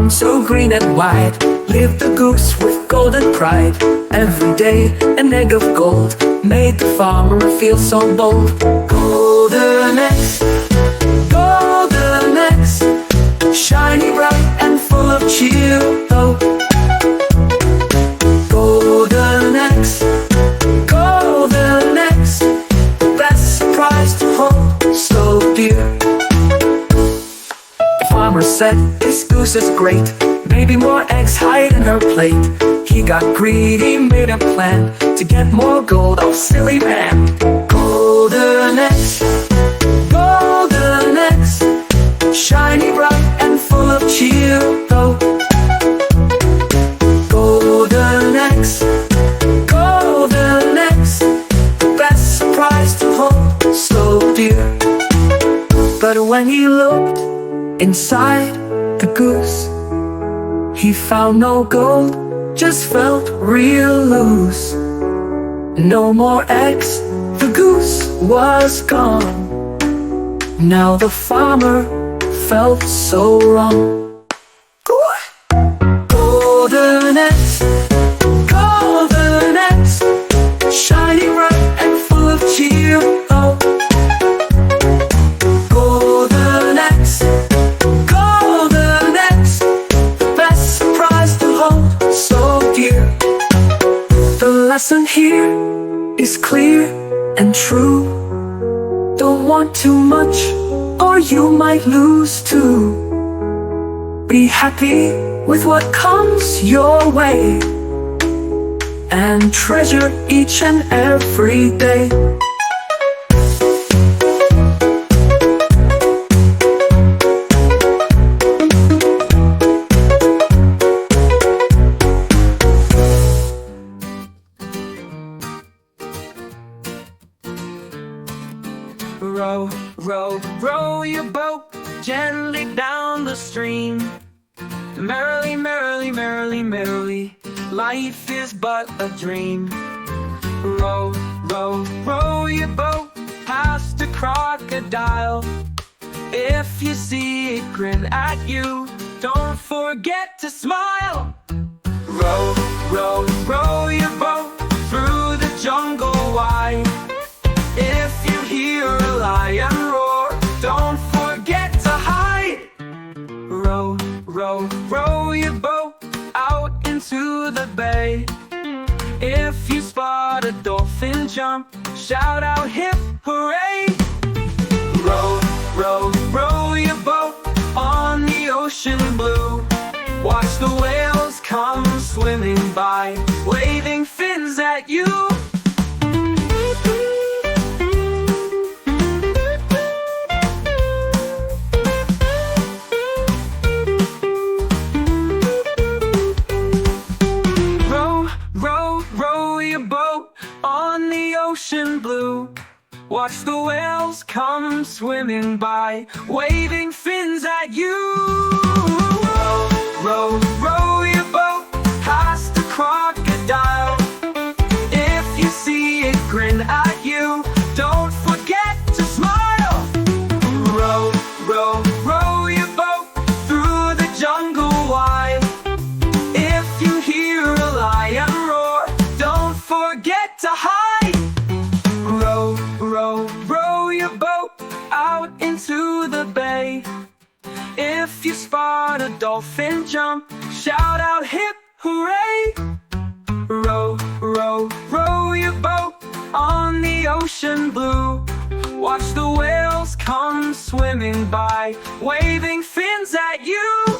farm so green and wide lived the goose with golden pride. Every day an egg of gold made the farmer feel so bold. Golden eggs, golden eggs, shiny, bright, and full of cheer. Oh, golden eggs, golden eggs, the best surprise to hold so dear. The farmer said, "This goose is great, maybe more eggs hide in her plate." He got greedy, made a plan to get more gold, oh silly man. Golden eggs, golden eggs, shiny, bright, and full of cheer. Oh, golden eggs, golden eggs, the best surprise to hold so dear. But when he looked inside the goose, he found no gold, just felt real loose. No more eggs, the goose was gone. Now the farmer felt so wrong. Golden eggs, golden eggs, shiny, bright, and full of cheer. Oh, golden eggs, golden eggs, the best surprise to hold so dear. The lesson here is clear and true. Don't want too much, or you might lose too. Be happy with what comes your way, and treasure each and every day. Row, row, row your boat gently down the stream. Merrily, merrily, merrily, merrily, life is but a dream. Row, row, row your boat past a crocodile. If you see it grin at you, don't forget to smile. Row, row, row your boat through the jungle wide. If you hear a lion roar, don't forget to hide. Row, row, row your boat out into the bay. If you spot a dolphin jump, shout out hip hooray. Row, row, row your boat on the ocean blue. Watch the whales come swimming by, waving fins at you. On the ocean blue, watch the whales come swimming by, waving fins at you. Row, row, row your boat past the crocodile. If you see it grin at you, don't forget to smile. Row, row, row your boat through the jungle wide. If you hear a lion roar, don't forget to hide. Row, row, row your boat out into the bay. If you spot a dolphin jump, shout out hip hooray. Row, row, row your boat on the ocean blue. Watch the whales come swimming by, waving fins at you.